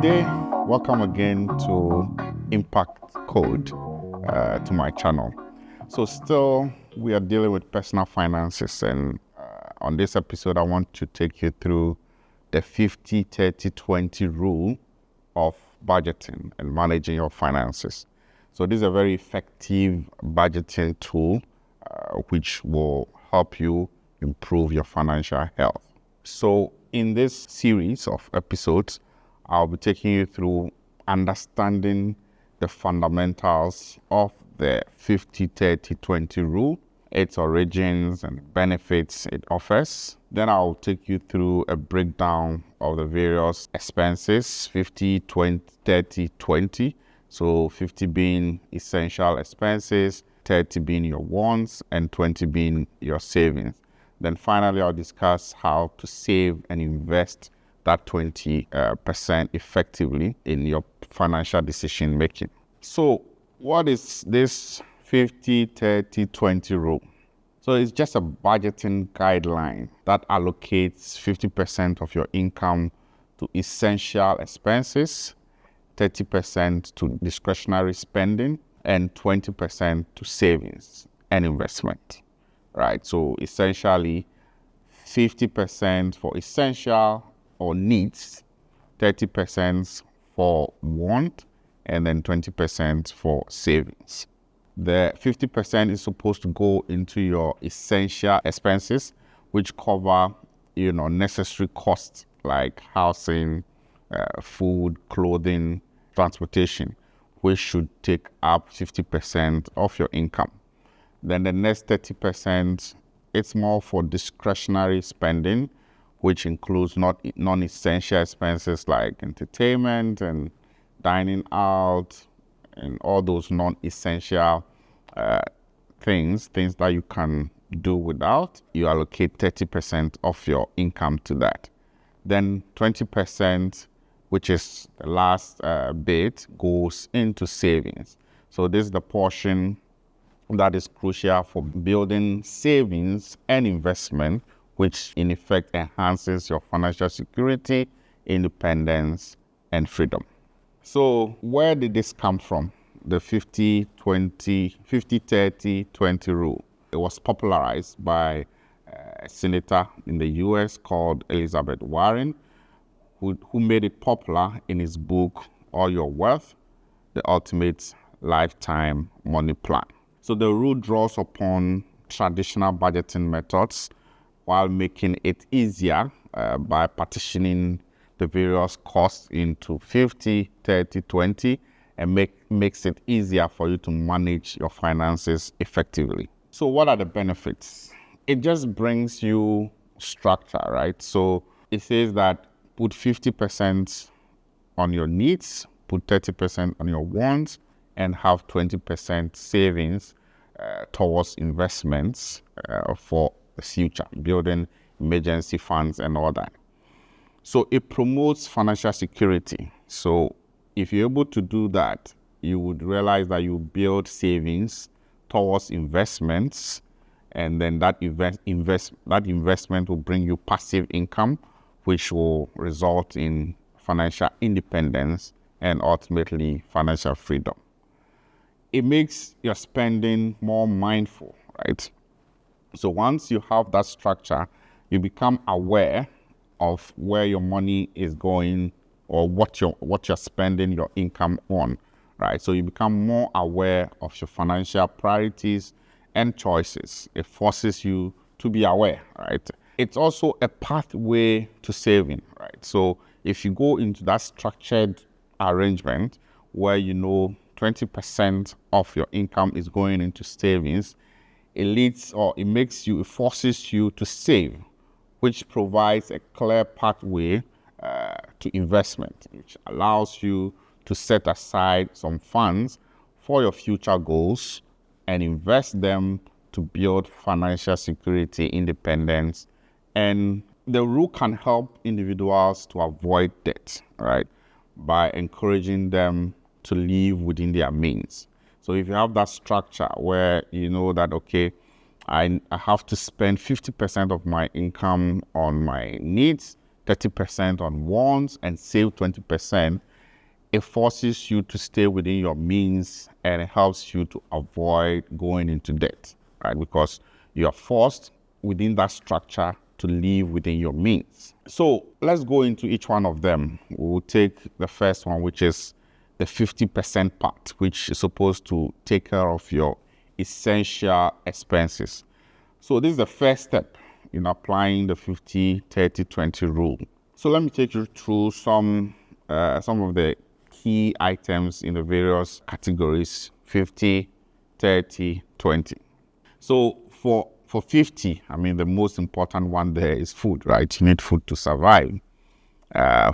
Good day. Welcome again to Impact Code to my channel. So still we are dealing with personal finances, and on this episode I want to take you through the 50-30-20 rule of budgeting and managing your finances. So this is a very effective budgeting tool which will help you improve your financial health. So in this series of episodes, I'll be taking you through understanding the fundamentals of the 50-30-20 rule, its origins and benefits it offers. Then I'll take you through a breakdown of the various expenses, 50, 20, 30, 20. So 50 being essential expenses, 30 being your wants, and 20 being your savings. Then finally, I'll discuss how to save and invest that 20% effectively in your financial decision making. So what is this 50-30-20 rule? So it's just a budgeting guideline that allocates 50% of your income to essential expenses, 30% to discretionary spending, and 20% to savings and investment, right? So essentially 50% for essential or needs, 30% for want, and then 20% for savings. The 50% is supposed to go into your essential expenses, which cover, necessary costs like housing, food, clothing, transportation, which should take up 50% of your income. Then the next 30%, it's more for discretionary spending, which includes non-essential expenses like entertainment and dining out and all those non-essential things that you can do without. You allocate 30% of your income to that. Then 20%, which is the last bit, goes into savings. So this is the portion that is crucial for building savings and investment, which in effect enhances your financial security, independence, and freedom. So where did this come from? The 50-30-20 rule. It was popularized by a senator in the US called Elizabeth Warren, who made it popular in his book, All Your Wealth, The Ultimate Lifetime Money Plan. So the rule draws upon traditional budgeting methods while making it easier by partitioning the various costs into 50, 30, 20, and makes it easier for you to manage your finances effectively. So what are the benefits? It just brings you structure, right? So it says that put 50% on your needs, put 30% on your wants, and have 20% savings towards investments for the future, building emergency funds and all that. So it promotes financial security. So if you're able to do that, you would realize that you build savings towards investments, and then that investment will bring you passive income, which will result in financial independence and ultimately financial freedom. It makes your spending more mindful, right? So once you have that structure, you become aware of where your money is going or what you're spending your income on, right? So you become more aware of your financial priorities and choices. It forces you to be aware, right? It's also a pathway to saving, right? So if you go into that structured arrangement where 20% of your income is going into savings, it forces you to save, which provides a clear pathway to investment, which allows you to set aside some funds for your future goals and invest them to build financial security, independence. And the rule can help individuals to avoid debt, right, by encouraging them to live within their means. So if you have that structure where you know that, okay, I have to spend 50% of my income on my needs, 30% on wants, and save 20%, it forces you to stay within your means and it helps you to avoid going into debt, right? Because you are forced within that structure to live within your means. So let's go into each one of them. We'll take the first one, which is the 50% part, which is supposed to take care of your essential expenses. So this is the first step in applying the 50-30-20 rule. So let me take you through some of the key items in the various categories: 50, 30, 20. So for 50, I mean, the most important one there is food, right? You need food to survive.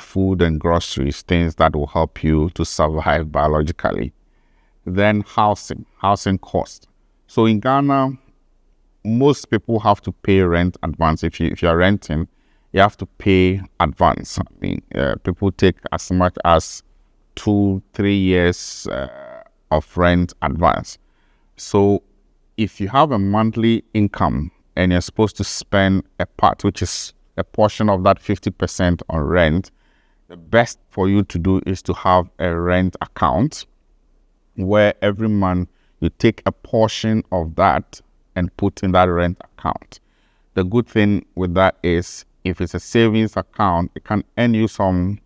Food and groceries, things that will help you to survive biologically. Then housing cost. So in Ghana, most people have to pay rent advance. If you're renting, you have to pay advance. I mean, people take as much as 2-3 years of rent advance. So if you have a monthly income and you're supposed to spend a part, which is a portion of that 50% on rent, the best for you to do is to have a rent account where every month you take a portion of that and put in that rent account. The good thing with that is if it's a savings account, it can earn you some,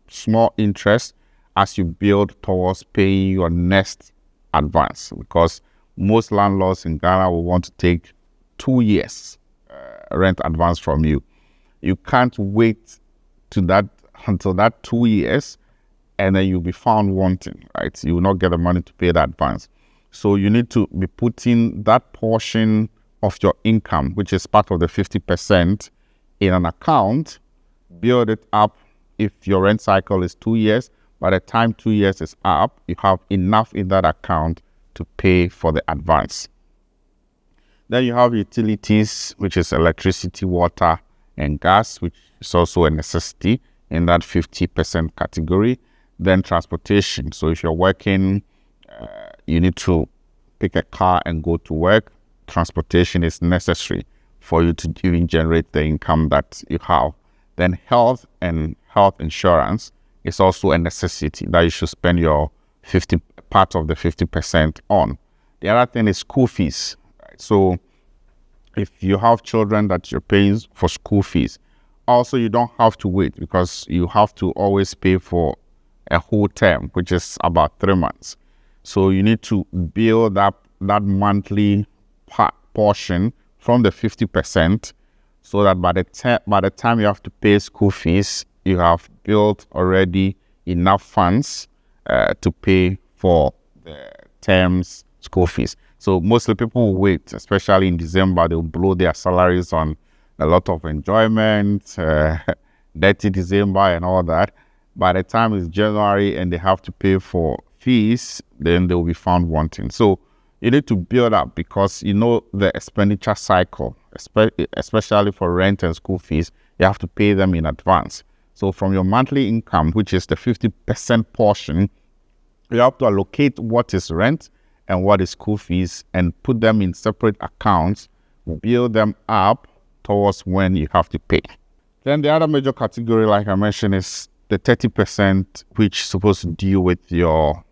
small interest as you build towards paying your next advance, because most landlords in Ghana will want to take 2 years rent advance from you. You can't wait until that 2 years and then you'll be found wanting, right? You will not get the money to pay the advance. So you need to be putting that portion of your income, which is part of the 50%, in an account, build it up. If your rent cycle is 2 years, by the time 2 years is up, you have enough in that account to pay for the advance. Then you have utilities, which is electricity, water, and gas, which is also a necessity in that 50% category. Then transportation. So if you're working, you need to pick a car and go to work. Transportation is necessary for you to even generate the income that you have. Then health and health insurance is also a necessity that you should spend your part of the 50% on. The other thing is school fees. Right? So if you have children that you're paying for school fees, also you don't have to wait, because you have to always pay for a whole term, which is about 3 months. So you need to build up that monthly portion from the 50%, so that by the time you have to pay school fees, you have built already enough funds to pay for the term's school fees. So mostly people will wait, especially in December. They'll blow their salaries on a lot of enjoyment, dirty December and all that. By the time it's January and they have to pay for fees, then they'll be found wanting. So you need to build up, because the expenditure cycle, especially for rent and school fees, you have to pay them in advance. So from your monthly income, which is the 50% portion, you have to allocate what is rent and what is school fees and put them in separate accounts, build them up towards when you have to pay. Then the other major category, like I mentioned, is the 30%, which is supposed to deal with your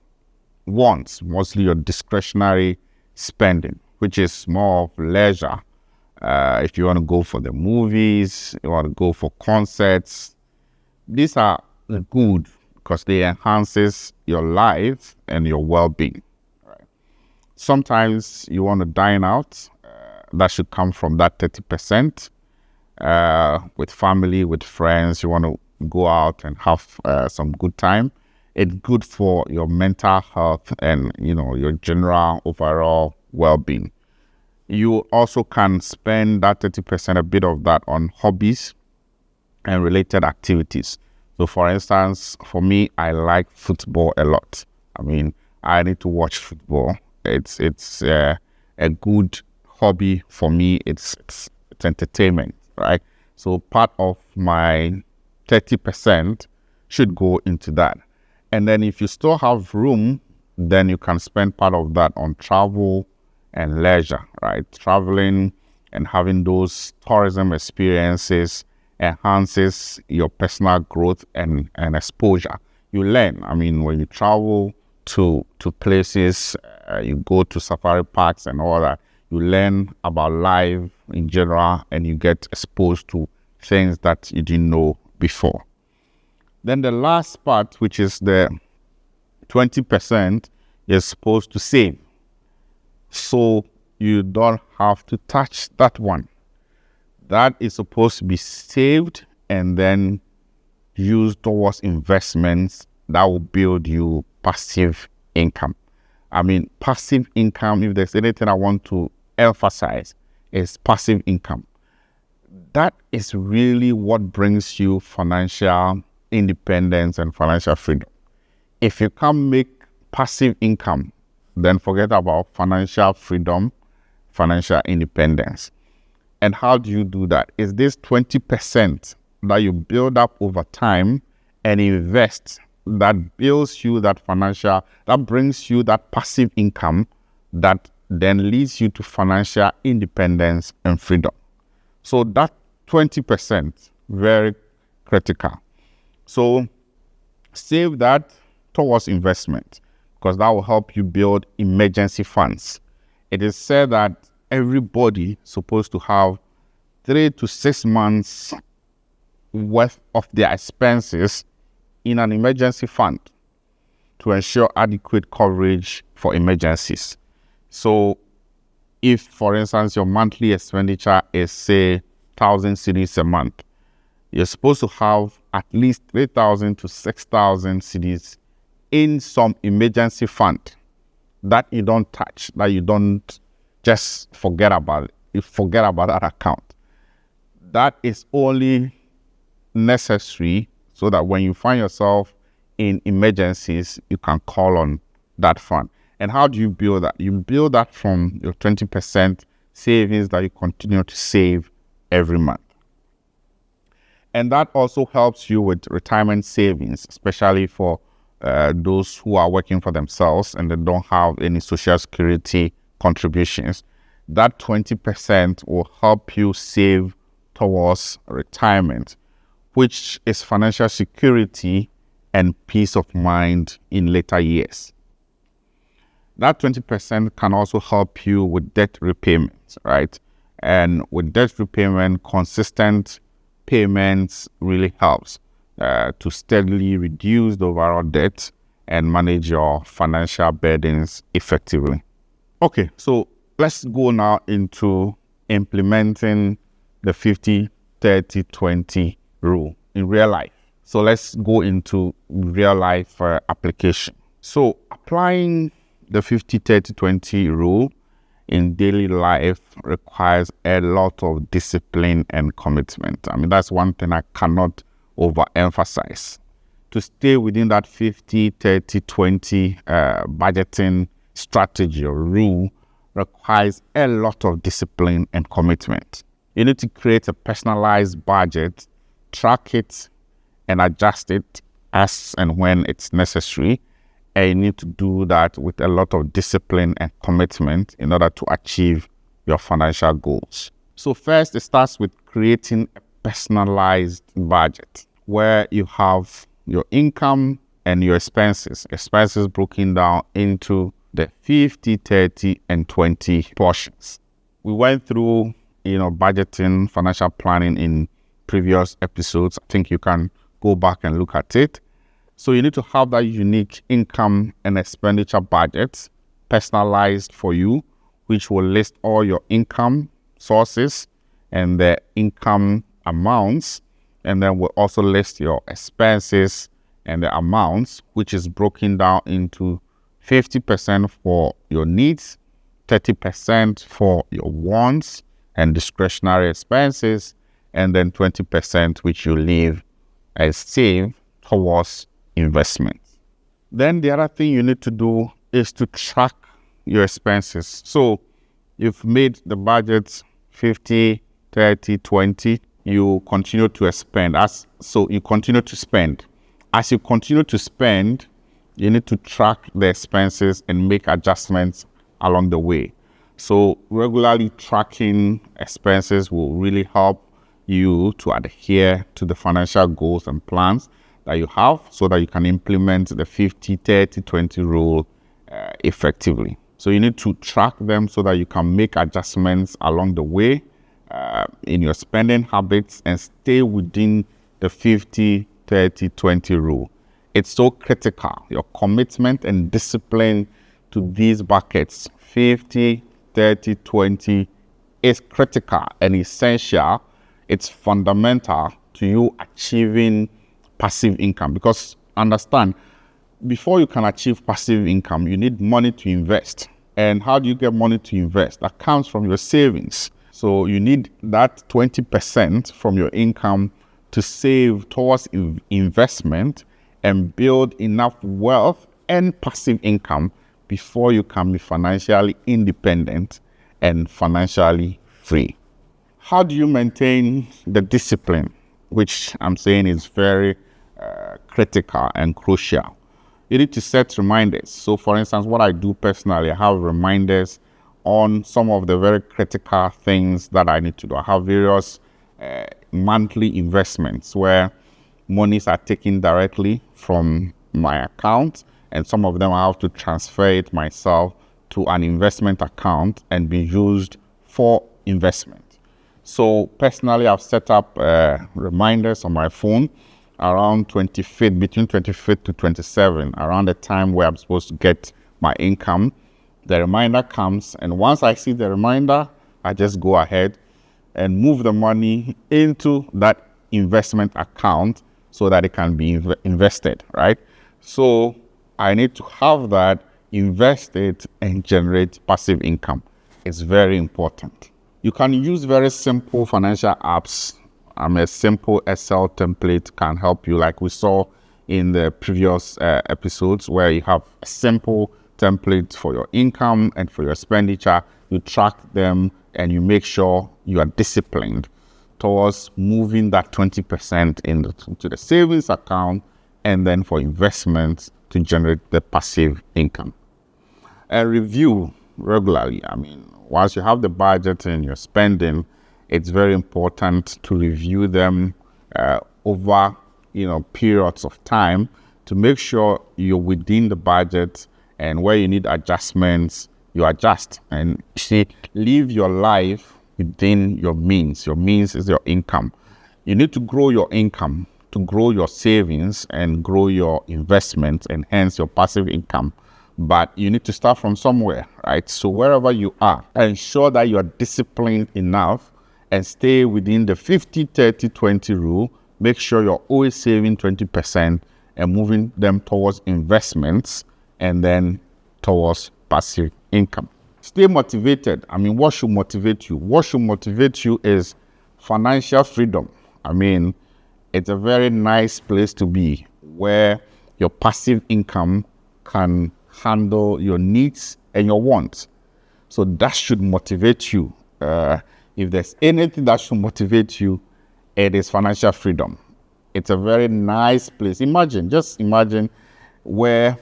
wants, mostly your discretionary spending, which is more of leisure. If you want to go for the movies, you want to go for concerts, these are good because they enhances your life and your well-being. Right? Sometimes you want to dine out. That should come from that 30%. With family, with friends, you want to go out and have some good time. It's good for your mental health and your general overall well-being. You also can spend that 30%, a bit of that, on hobbies and related activities. So for instance, for me, I like football a lot. I mean, I need to watch football. It's a good hobby for me. It's entertainment, right? So part of my 30% should go into that. And then if you still have room, then you can spend part of that on travel and leisure, right? Traveling and having those tourism experiences enhances your personal growth and exposure. you learn. I mean, when you travel to places, you go to safari parks and all that, you learn about life in general, and you get exposed to things that you didn't know before. Then the last part, which is the 20%, you're supposed to save. So you don't have to touch that one. That is supposed to be saved and then used towards investments that will build you passive income. I mean, passive income, if there's anything I want to emphasize, is passive income. That is really what brings you financial independence and financial freedom. If you can't make passive income, then forget about financial freedom, financial independence. And how do you do that? Is this 20% that you build up over time and invest that builds you that financial, that brings you that passive income that then leads you to financial independence and freedom. So that 20%, very critical. So save that towards investment, because that will help you build emergency funds. It is said that everybody is supposed to have 3 to 6 months worth of their expenses in an emergency fund to ensure adequate coverage for emergencies. So if, for instance, your monthly expenditure is, say, 1,000 cedis a month, you're supposed to have at least 3,000 to 6,000 cedis in some emergency fund that you don't touch, that you don't just forget about it. You forget about that account. That is only necessary so that when you find yourself in emergencies, you can call on that fund. And how do you build that? You build that from your 20% savings that you continue to save every month. And that also helps you with retirement savings, especially for those who are working for themselves and they don't have any social security contributions. That 20% will help you save towards retirement, which is financial security and peace of mind in later years. That 20% can also help you with debt repayment, right? And with debt repayment, consistent payments really helps to steadily reduce the overall debt and manage your financial burdens effectively. Okay, so let's go now into implementing the 50-30-20 rule in real life. So let's go into real life application. So applying the 50-30-20 rule in daily life requires a lot of discipline and commitment. I mean, that's one thing I cannot overemphasize. To stay within that 50-30-20 budgeting strategy or rule requires a lot of discipline and commitment. You need to create a personalized budget, track it, and adjust it as and when it's necessary. And you need to do that with a lot of discipline and commitment in order to achieve your financial goals. So first, it starts with creating a personalized budget where you have your income and your expenses broken down into the 50, 30, and 20 portions. We went through, budgeting, financial planning in previous episodes. I think you can go back and look at it. So you need to have that unique income and expenditure budget personalized for you, which will list all your income sources and the income amounts, and then we'll also list your expenses and the amounts, which is broken down into 50% for your needs, 30% for your wants and discretionary expenses, and then 20% which you leave as save towards investments. Then the other thing you need to do is to track your expenses. So you've made the budget 50, 30, 20, you continue to spend. You continue to spend. As you continue to spend, you need to track the expenses and make adjustments along the way. So regularly tracking expenses will really help you to adhere to the financial goals and plans that you have so that you can implement the 50-30-20 rule effectively. So you need to track them so that you can make adjustments along the way in your spending habits and stay within the 50-30-20 rule. It's so critical. Your commitment and discipline to these buckets, 50-30-20, is critical and essential. It's fundamental to you achieving passive income, because understand, before you can achieve passive income, you need money to invest. And how do you get money to invest? That comes from your savings. So you need that 20% from your income to save towards investment and build enough wealth and passive income before you can be financially independent and financially free. How do you maintain the discipline, which I'm saying is very critical and crucial? You need to set reminders. So for instance, what I do personally, I have reminders on some of the very critical things that I need to do. I have various monthly investments where monies are taken directly from my account, and some of them I have to transfer it myself to an investment account and be used for investment. So personally, I've set up reminders on my phone around 25th, between 25th to 27th, around the time where I'm supposed to get my income. The reminder comes, and once I see the reminder, I just go ahead and move the money into that investment account so that it can be invested, right? So I need to have that invested and generate passive income. It's very important. You can use very simple financial apps. A simple Excel template can help you, like we saw in the previous episodes, where you have a simple template for your income and for your expenditure. You track them and you make sure you are disciplined towards moving that 20% into the savings account and then for investments to generate the passive income. And review regularly. Once you have the budget and you're spending, it's very important to review them over periods of time to make sure you're within the budget, and where you need adjustments, you adjust. And live your life within your means. Your means is your income. You need to grow your income, to grow your savings and grow your investments, and hence your passive income. But you need to start from somewhere, right? So wherever you are, ensure that you are disciplined enough and stay within the 50-30-20 rule. Make sure you're always saving 20% and moving them towards investments and then towards passive income. Stay motivated. What should motivate you? What should motivate you is financial freedom. It's a very nice place to be, where your passive income can handle your needs and your wants. So that should motivate you. If there's anything that should motivate you, it is financial freedom. It's a very nice place. Just imagine where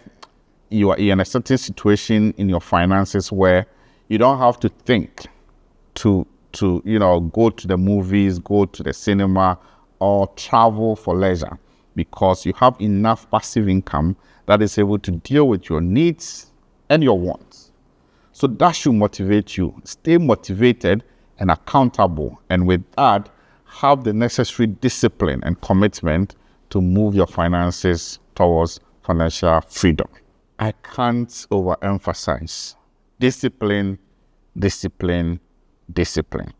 you are in a certain situation in your finances where you don't have to think to go to the movies, go to the cinema, or travel for leisure, because you have enough passive income that is able to deal with your needs and your wants. So that should motivate you. Stay motivated and accountable, and with that, have the necessary discipline and commitment to move your finances towards financial freedom. I can't overemphasize discipline, discipline, discipline.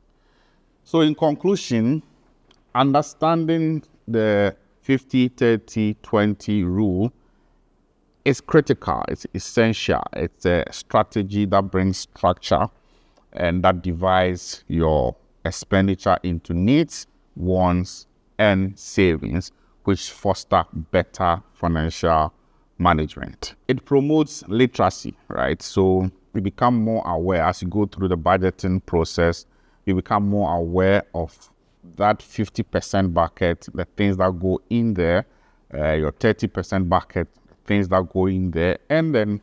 So in conclusion, understanding the 50-30-20 rule is critical, it's essential. It's a strategy that brings structure and that divides your expenditure into needs, wants, and savings, which foster better financial management. It promotes literacy, right? So you become more aware as you go through the budgeting process. You become more aware of that 50% bucket, the things that go in there, your 30% bucket, things that go in there, and then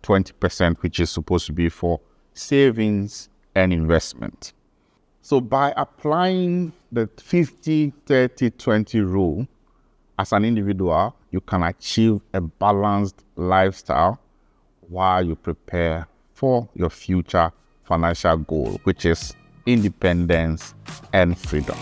20%, which is supposed to be for savings and investment. So by applying the 50-30-20 rule, as an individual, you can achieve a balanced lifestyle while you prepare for your future financial goal, which is independence and freedom.